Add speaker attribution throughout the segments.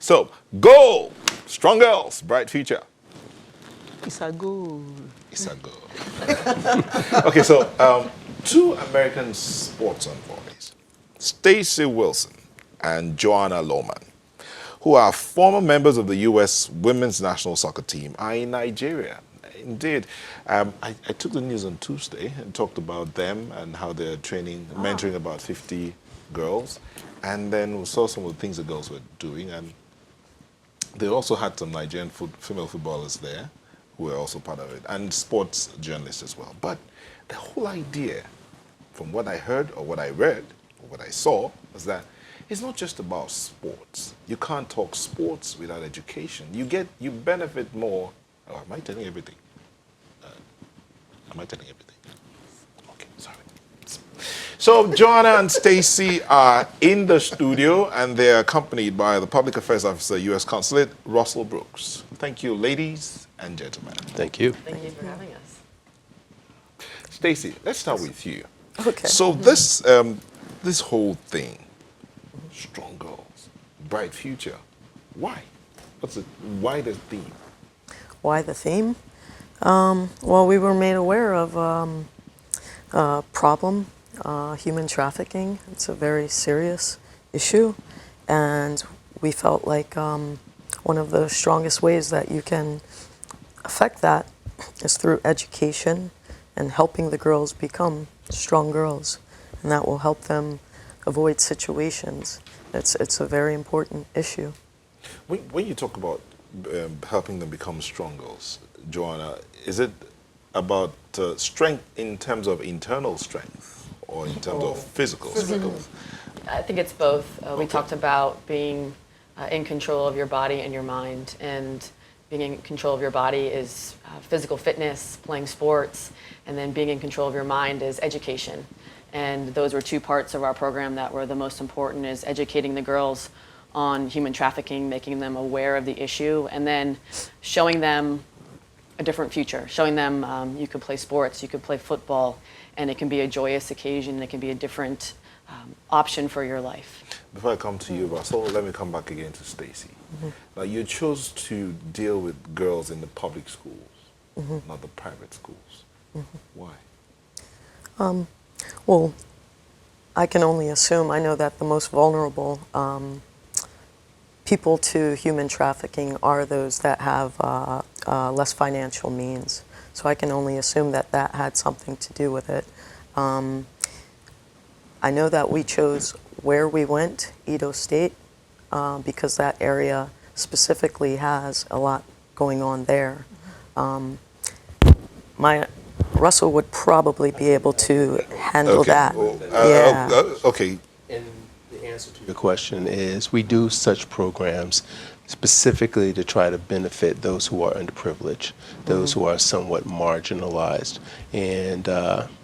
Speaker 1: So, goal, strong girls, bright future.
Speaker 2: It's a goal.
Speaker 1: It's a goal. Okay, so two American sports envoys, Stacey Wilson and Joanna Lohman, who are former members of the U.S. women's national soccer team, are in Nigeria. Indeed. I took the news on Tuesday and talked about them and how they're training, mentoring about 50 girls. And then we saw some of the things the girls were doing. And they also had some Nigerian female footballers there who were also part of it, and sports journalists as well. But the whole idea, from what I heard or what I read or what I saw, was that it's not just about sports. You can't talk sports without education. You benefit more. Oh, am I telling everything? Am I telling everything? Okay, sorry. So Joanna and Stacey are in the studio, and they're accompanied by the Public Affairs Officer, U.S. Consulate, Russell Brooks. Thank you, ladies and gentlemen.
Speaker 3: Thank you.
Speaker 4: Thank you for having us.
Speaker 1: Stacey, let's start with you.
Speaker 2: Okay.
Speaker 1: So this whole thing, strong girls, bright future, why? Why the theme?
Speaker 2: Why the theme? Well, we were made aware of problem, human trafficking. It's a very serious issue, and we felt like one of the strongest ways that you can affect that is through education and helping the girls become strong girls, and that will help them avoid situations. It's a very important issue.
Speaker 1: When you talk about helping them become strong girls, Joanna, is it about strength in terms of internal strength or in terms of physical strength?
Speaker 4: I think it's both. We
Speaker 1: Okay.
Speaker 4: talked about being in control of your body and your mind, and being in control of your body is physical fitness, playing sports, and then being in control of your mind is education. And those were two parts of our program that were the most important, is educating the girls on human trafficking, making them aware of the issue, and then showing them a different future, showing them you could play sports, you could play football, and it can be a joyous occasion, it can be a different option for your life.
Speaker 1: Before I come to you, Russell, let me come back again to Stacey. Now, you chose to deal with girls in the public schools, not the private schools. Why?
Speaker 2: Well, I can only assume, I know that the most vulnerable people to human trafficking are those that have less financial means. So I can only assume that that had something to do with it. I know that we chose where we went, Edo State, because that area specifically has a lot going on there. Russell would probably be able to handle that.
Speaker 1: Okay.
Speaker 3: And the answer to your question is we do such programs specifically to try to benefit those who are underprivileged, those who are somewhat marginalized. And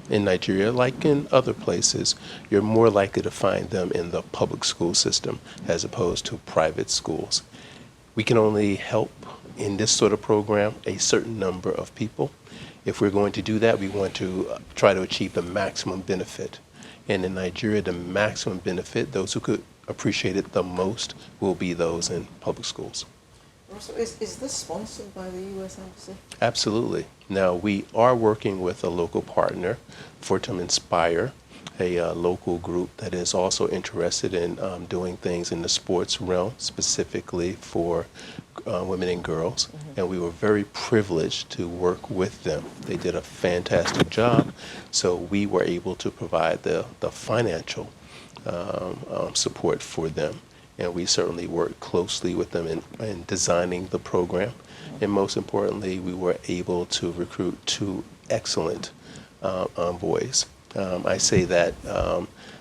Speaker 3: in Nigeria, like in other places, you're more likely to find them in the public school system as opposed to private schools. We can only help in this sort of program a certain number of people. If we're going to do that, we want to try to achieve the maximum benefit. And in Nigeria, the maximum benefit, those who could appreciate it the most, will be those in public schools.
Speaker 5: Russell, is this sponsored by the U.S. Embassy?
Speaker 3: Absolutely. Now, we are working with a local partner, Fortum Inspire, a local group that is also interested in doing things in the sports realm, specifically for women and girls. And we were very privileged to work with them. They did a fantastic job, so we were able to provide the financial support for them. And we certainly worked closely with them in designing the program. And most importantly, we were able to recruit two excellent envoys. I say that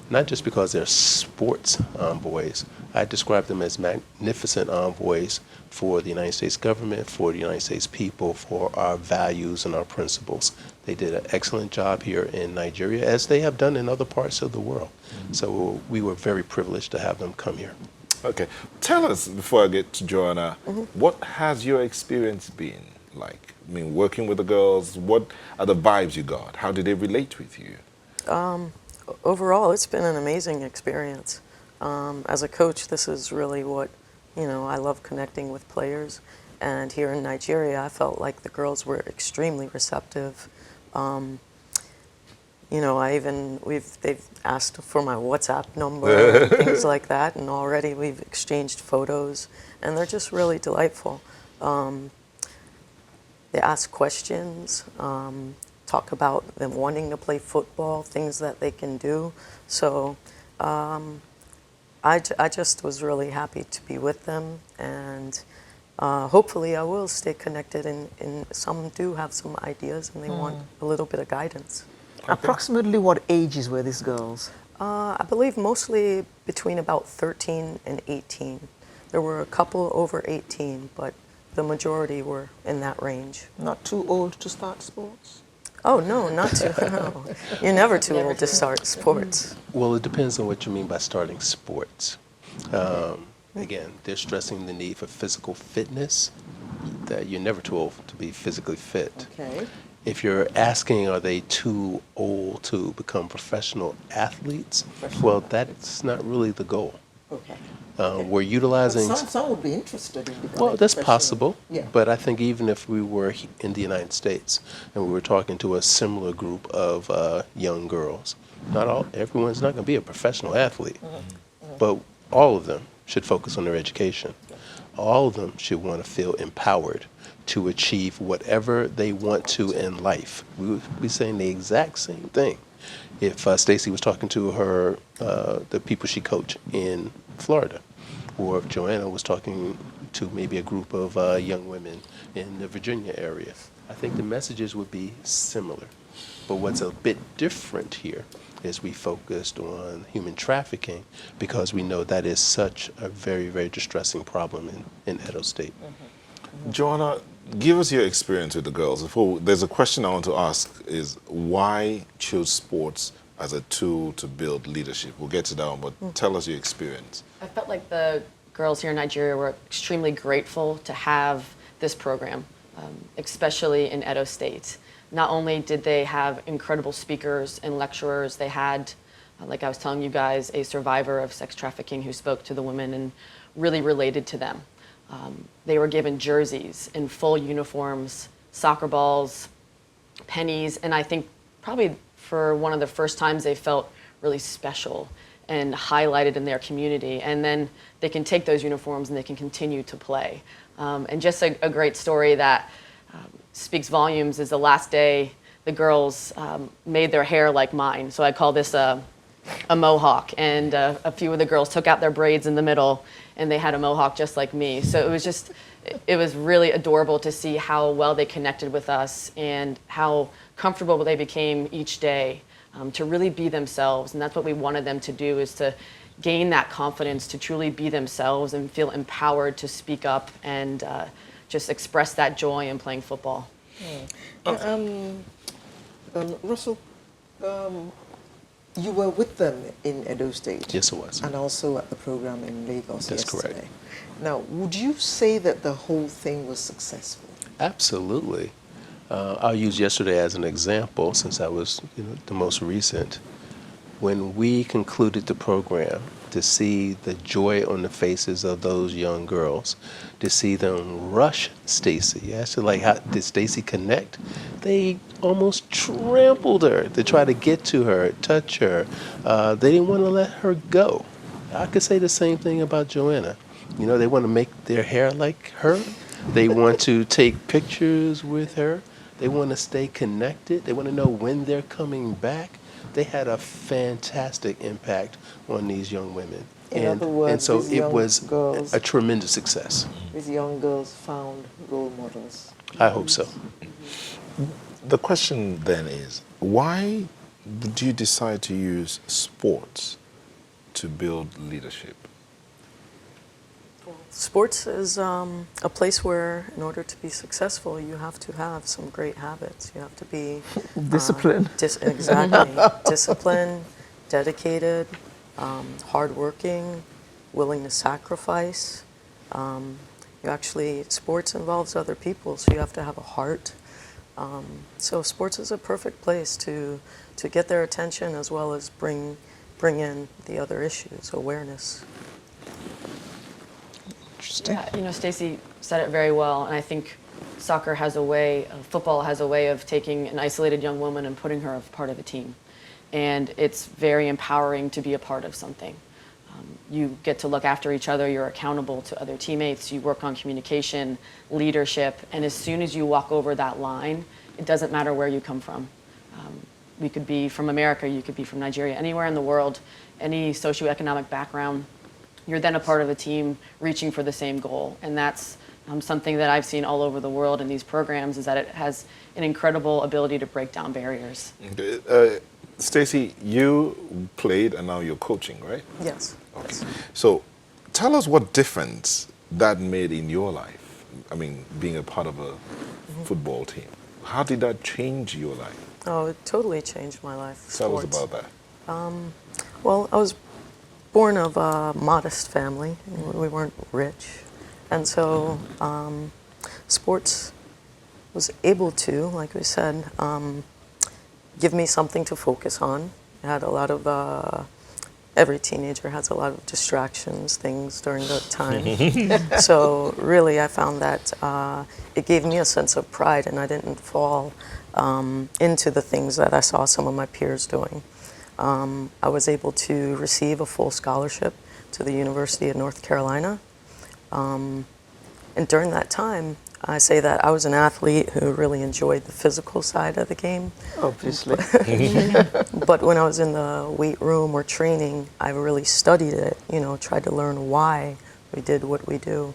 Speaker 3: not just because they're sports envoys. I describe them as magnificent envoys for the United States government, for the United States people, for our values and our principles. They did an excellent job here in Nigeria, as they have done in other parts of the world. So we were very privileged to have them come here.
Speaker 1: Okay. Tell us, before I get to Joanna, what has your experience been like? I mean, working with the girls, what are the vibes you got? How did they relate with you?
Speaker 2: Overall, it's been an amazing experience. As a coach, this is really what I love connecting with players. And here in Nigeria, I felt like the girls were extremely receptive. They've asked for my WhatsApp number and things like that, and already we've exchanged photos, and they're just really delightful. They ask questions, talk about them wanting to play football, things that they can do. So I just was really happy to be with them, and hopefully I will stay connected, and some do have some ideas and they want a little bit of guidance.
Speaker 5: Approximately what ages were these girls?
Speaker 2: I believe mostly between about 13 and 18. There were a couple over 18, but the majority were in that range.
Speaker 5: Not too old to start sports?
Speaker 2: Oh, no, not too, no. You're never too old to start sports.
Speaker 3: Well, it depends on what you mean by starting sports. Again, they're stressing the need for physical fitness, that you're never too old to be physically fit.
Speaker 5: Okay.
Speaker 3: If you're asking, are they too old to become professional athletes? Well, that's not really the goal.
Speaker 5: Okay.
Speaker 3: We're utilizing...
Speaker 5: Some would be interested in becoming
Speaker 3: Well, that's
Speaker 5: professional.
Speaker 3: possible.
Speaker 5: Yeah.
Speaker 3: But I think even if we were in the United States and we were talking to a similar group of young girls, everyone's not going to be a professional athlete, but all of them should focus on their education. All of them should want to feel empowered to achieve whatever they want to in life. We would be saying the exact same thing if Stacy was talking to the people she coached in Florida, or if Joanna was talking to maybe a group of young women in the Virginia area. I think the messages would be similar. But what's a bit different here is we focused on human trafficking because we know that is such a very, very distressing problem in Edo State.
Speaker 1: Joanna, give us your experience with the girls. There's a question I want to ask is why choose sports as a tool to build leadership? We'll get to that one, but tell us your experience.
Speaker 4: I felt like the girls here in Nigeria were extremely grateful to have this program, especially in Edo State. Not only did they have incredible speakers and lecturers, they had, like I was telling you guys, a survivor of sex trafficking who spoke to the women and really related to them. They were given jerseys and full uniforms, soccer balls, pennies, and I think probably for one of the first times they felt really special and highlighted in their community. And then they can take those uniforms and they can continue to play. And just a great story that speaks volumes is the last day the girls made their hair like mine. So I call this a mohawk. And a few of the girls took out their braids in the middle and they had a mohawk just like me. So it was really adorable to see how well they connected with us and how comfortable they became each day to really be themselves. And that's what we wanted them to do, is to gain that confidence to truly be themselves and feel empowered to speak up and just express that joy in playing football.
Speaker 5: Russell, you were with them in Edo State.
Speaker 3: Yes, it was.
Speaker 5: And also at the program in Lagos
Speaker 3: That's
Speaker 5: yesterday.
Speaker 3: correct.
Speaker 5: Now, would you say that the whole thing was successful?
Speaker 3: Absolutely. I'll use yesterday as an example since I was the most recent. When we concluded the program, to see the joy on the faces of those young girls, to see them rush Stacy. Actually, like, how did Stacy connect? They almost trampled her to try to get to her, touch her. They didn't want to let her go. I could say the same thing about Joanna. They want to make their hair like her. They want to take pictures with her. They want to stay connected. They want to know when they're coming back. They had a fantastic impact on these young women.
Speaker 5: In other words,
Speaker 3: and so
Speaker 5: these
Speaker 3: it
Speaker 5: young
Speaker 3: was
Speaker 5: girls-
Speaker 3: a tremendous success.
Speaker 5: These young girls found role models.
Speaker 3: I hope so.
Speaker 1: The question then is, why did you decide to use sports to build leadership?
Speaker 2: Sports is a place where, in order to be successful, you have to have some great habits. You have to be
Speaker 5: Disciplined.
Speaker 2: Exactly. Disciplined, dedicated, hardworking, willing to sacrifice. Sports involves other people, so you have to have a heart. So sports is a perfect place to get their attention as well as bring in the other issues, awareness.
Speaker 5: Interesting.
Speaker 4: Yeah, Stacey said it very well, and I think soccer has a way, football has a way of taking an isolated young woman and putting her as part of a team. And it's very empowering to be a part of something. You get to look after each other, you're accountable to other teammates, you work on communication, leadership, and as soon as you walk over that line, it doesn't matter where you come from. We could be from America, you could be from Nigeria, anywhere in the world, any socioeconomic background, you're then a part of a team reaching for the same goal. And that's something that I've seen all over the world in these programs, is that it has an incredible ability to break down barriers.
Speaker 1: Stacey, you played and now you're coaching, right?
Speaker 2: Yes.
Speaker 1: Okay. So tell us what difference that made in your life. I mean, being a part of a football team. How did that change your life?
Speaker 2: Oh, it totally changed my life.
Speaker 1: Tell us
Speaker 2: Sports.
Speaker 1: about that.
Speaker 2: Well, I was born of a modest family. We weren't rich. And so sports was able to, like we said, give me something to focus on. I had a lot of, every teenager has a lot of distractions, things during the time. So really I found that it gave me a sense of pride, and I didn't fall into the things that I saw some of my peers doing. I was able to receive a full scholarship to the University of North Carolina. And during that time, I say that I was an athlete who really enjoyed the physical side of the game.
Speaker 5: Obviously.
Speaker 2: But when I was in the weight room or training, I really studied it, tried to learn why we did what we do.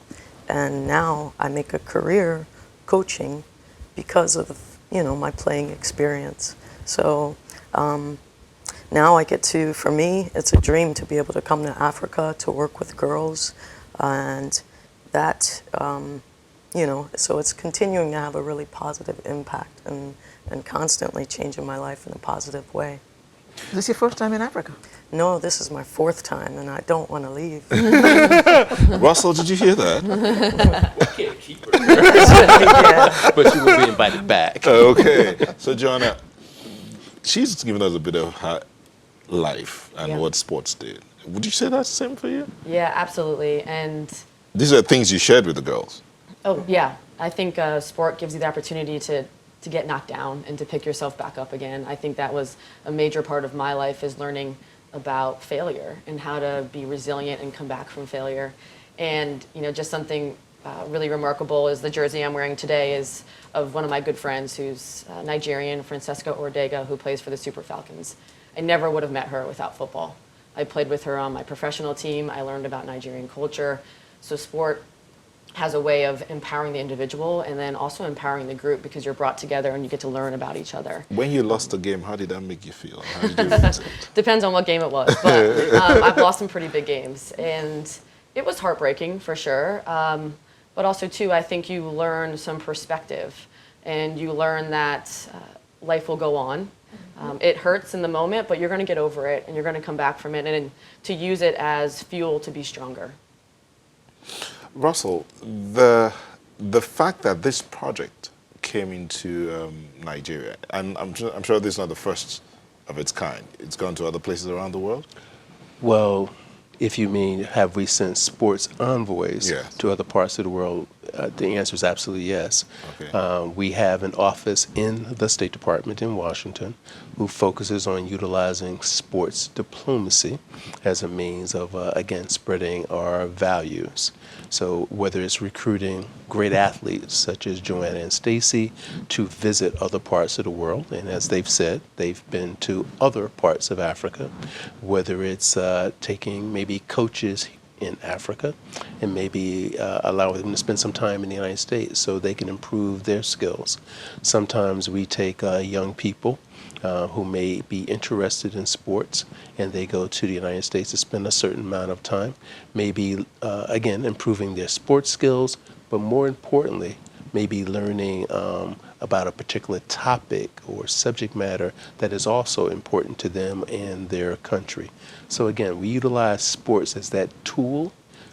Speaker 2: And now I make a career coaching because of, my playing experience. So now I get to, for me, it's a dream to be able to come to Africa to work with girls. And that, so it's continuing to have a really positive impact and constantly changing my life in a positive way.
Speaker 5: Is this your first time in Africa?
Speaker 2: No, this is my 4th time, and I don't want to leave.
Speaker 1: Russell, did you hear that?
Speaker 3: Can't keep her,
Speaker 2: Yeah.
Speaker 3: but you will be invited back.
Speaker 1: Okay. So, Joanna, she's given us a bit of her life and
Speaker 4: Yeah.
Speaker 1: what sports did. Would you say that's the same for you?
Speaker 4: Yeah, absolutely. And
Speaker 1: These are things you shared with the girls.
Speaker 4: oh, yeah. I think sport gives you the opportunity to get knocked down and to pick yourself back up again. I think that was a major part of my life, is learning about failure and how to be resilient and come back from failure. And, just something really remarkable is the jersey I'm wearing today is of one of my good friends who's Nigerian, Francesca Ordega, who plays for the Super Falcons. I never would have met her without football. I played with her on my professional team. I learned about Nigerian culture. So sport has a way of empowering the individual and then also empowering the group, because you're brought together and you get to learn about each other.
Speaker 1: When you lost the game, how did that make you feel? How did you react to it?
Speaker 4: Depends on what game it was, but I've lost some pretty big games, and it was heartbreaking for sure. But also too, I think you learn some perspective, and you learn that life will go on. It hurts in the moment, but you're going to get over it, and you're going to come back from it, and to use it as fuel to be stronger.
Speaker 1: Russell, the fact that this project came into Nigeria, and I'm sure this is not the first of its kind. It's gone to other places around the world?
Speaker 3: Well, if you mean, have we sent sports envoys
Speaker 1: Yes.
Speaker 3: to other parts of the world, the answer is absolutely yes.
Speaker 1: Okay.
Speaker 3: We have an office in the State Department in Washington who focuses on utilizing sports diplomacy as a means of, again, spreading our values. So whether it's recruiting great athletes such as Joanna and Stacey to visit other parts of the world, and as they've said, they've been to other parts of Africa, whether it's taking maybe coaches in Africa and maybe allowing them to spend some time in the United States so they can improve their skills. Sometimes we take young people who may be interested in sports, and they go to the United States to spend a certain amount of time, maybe, again, improving their sports skills, but more importantly, maybe learning about a particular topic or subject matter that is also important to them and their country. So again, we utilize sports as that tool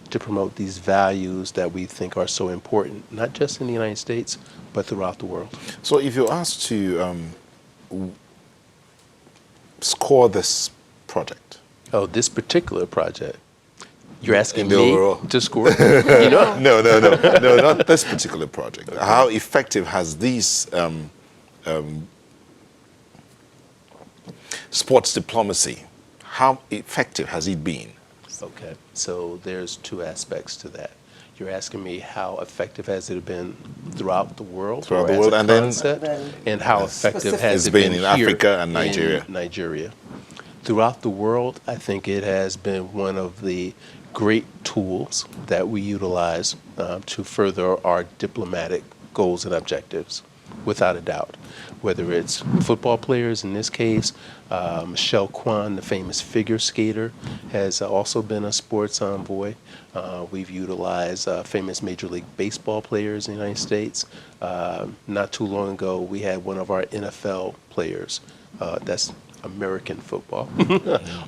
Speaker 3: to promote these values that we think are so important, not just in the United States, but throughout the world.
Speaker 1: So if you're asked to score this project,
Speaker 3: Oh, this particular project, You're asking
Speaker 1: in the
Speaker 3: me
Speaker 1: overall?
Speaker 3: to score? You know?
Speaker 1: No, not this particular project. Okay. How effective has these sports diplomacy, how effective has it been?
Speaker 3: Okay, so there's two aspects to that. You're asking me how effective has it been throughout the world,
Speaker 1: Throughout
Speaker 3: or
Speaker 1: the
Speaker 3: as
Speaker 1: world,
Speaker 3: a
Speaker 1: and then
Speaker 3: concept,
Speaker 5: Then
Speaker 3: and how effective has
Speaker 1: It's
Speaker 3: it
Speaker 1: been
Speaker 3: been
Speaker 1: in
Speaker 3: here
Speaker 1: Africa and Nigeria.
Speaker 3: in Nigeria? Throughout the world, I think it has been one of the great tools that we utilize to further our diplomatic goals and objectives, without a doubt. Whether it's football players, in this case, Michelle Kwan, the famous figure skater, has also been a sports envoy. We've utilized famous Major League Baseball players in the United States. Not too long ago, we had one of our NFL players, that's American football,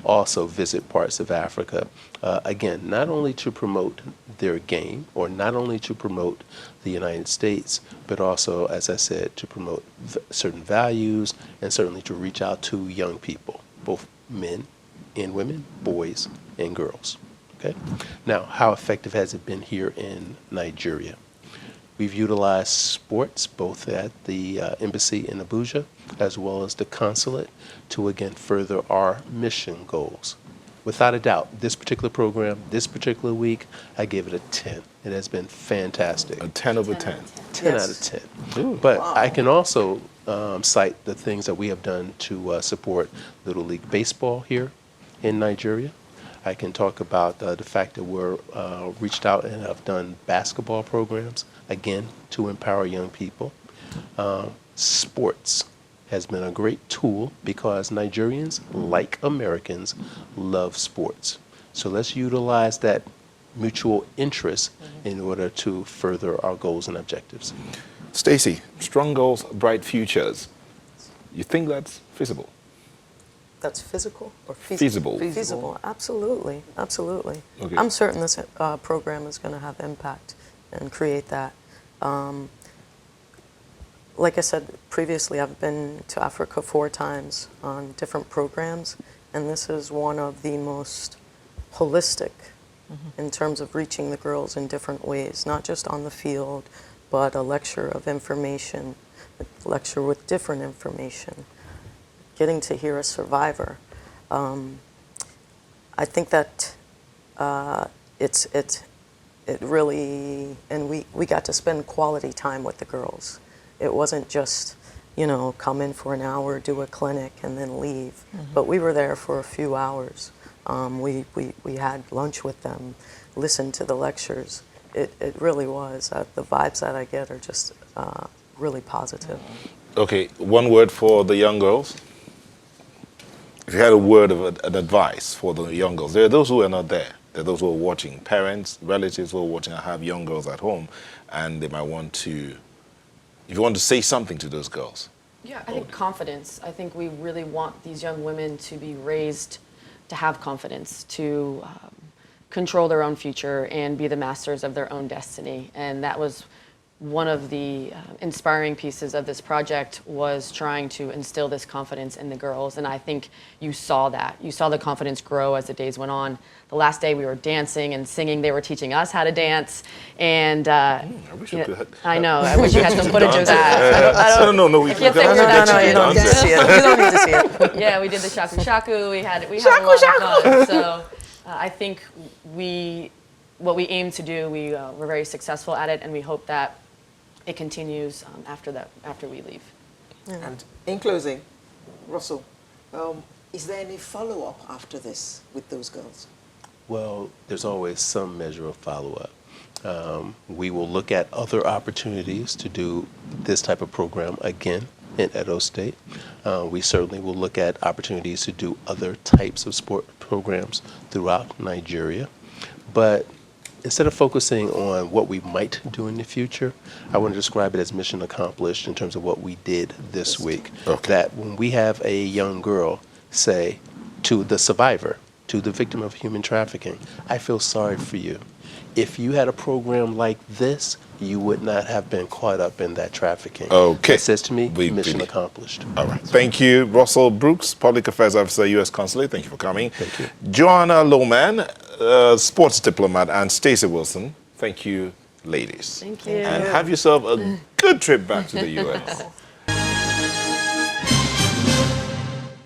Speaker 3: also visit parts of Africa. Again, not only to promote their game, or not only to promote the United States, but also, as I said, to promote certain values, and certainly to reach out to young people, both men and women, boys and girls. Okay. Now, how effective has it been here in Nigeria? We've utilized sports both at the embassy in Abuja as well as the consulate to again further our mission goals. Without a doubt, this particular program, this particular week, I gave it a 10. It has been fantastic.
Speaker 1: A 10 over 10.
Speaker 3: 10
Speaker 2: Yes.
Speaker 3: out of 10. But I can also cite the things that we have done to support Little League Baseball here in Nigeria. I can talk about the fact that we're reached out and have done basketball programs, again, to empower young people. Sports has been a great tool because Nigerians, like Americans, love sports. So let's utilize that mutual interest in order to further our goals and objectives.
Speaker 1: Stacey, strong goals, bright futures. You think that's feasible?
Speaker 2: That's physical or
Speaker 1: Feasible.
Speaker 2: Feasible, absolutely, absolutely.
Speaker 1: Okay.
Speaker 2: I'm certain this program is going to have impact and create that. Like I said previously, I've been to Africa 4 times on different programs, and this is one of the most holistic in terms of reaching the girls in different ways, not just on the field, but a lecture of information, a lecture with different information, getting to hear a survivor. I think that it really, and we got to spend quality time with the girls. It wasn't just, come in for an hour, do a clinic, and then leave. But we were there for a few hours. We had lunch with them, listened to the lectures. It really was. The vibes that I get are just really positive.
Speaker 1: Okay, one word for the young girls. If you had a word of an advice for the young girls, there are those who are not there. There are those who are watching, parents, relatives who are watching. I have young girls at home, and they might want to, if you want to say something to those girls.
Speaker 4: Yeah, I think confidence. I think we really want these young women to be raised to have confidence, to control their own future and be the masters of their own destiny. And that was one of the inspiring pieces of this project, was trying to instill this confidence in the girls. And I think you saw that. You saw the confidence grow as the days went on. The last day we were dancing and singing. They were teaching us how to dance. And
Speaker 1: I wish I could.
Speaker 4: I know. I wish you had some footage of that. I don't,
Speaker 1: No. We
Speaker 4: I can't
Speaker 1: can
Speaker 4: think of
Speaker 1: get
Speaker 4: that.
Speaker 1: you
Speaker 2: You don't need to
Speaker 1: dancing.
Speaker 2: see it. You don't need to see it.
Speaker 4: Yeah, we did the shaku shaku. We had a lot of fun. So I think what we aim to do, we're very successful at it, and we hope that it continues after we leave.
Speaker 5: And in closing, Russell, is there any follow-up after this with those girls?
Speaker 3: Well, there's always some measure of follow-up. We will look at other opportunities to do this type of program again in Edo State. We certainly will look at opportunities to do other types of sport programs throughout Nigeria. But instead of focusing on what we might do in the future, I want to describe it as mission accomplished in terms of what we did this week.
Speaker 1: Okay.
Speaker 3: That when we have a young girl say to the survivor, to the victim of human trafficking, I feel sorry for you. If you had a program like this, you would not have been caught up in that trafficking.
Speaker 1: Okay.
Speaker 3: It says to me,
Speaker 1: We
Speaker 3: mission
Speaker 1: believe.
Speaker 3: accomplished.
Speaker 1: All right. Thank you, Russell Brooks, Public Affairs Officer, U.S. Consulate. Thank you for coming.
Speaker 3: Thank you.
Speaker 1: Joanna Lohman, sports diplomat, and Stacey Wilson. Thank you, ladies.
Speaker 4: Thank you.
Speaker 1: And have yourself a good trip back to the U.S.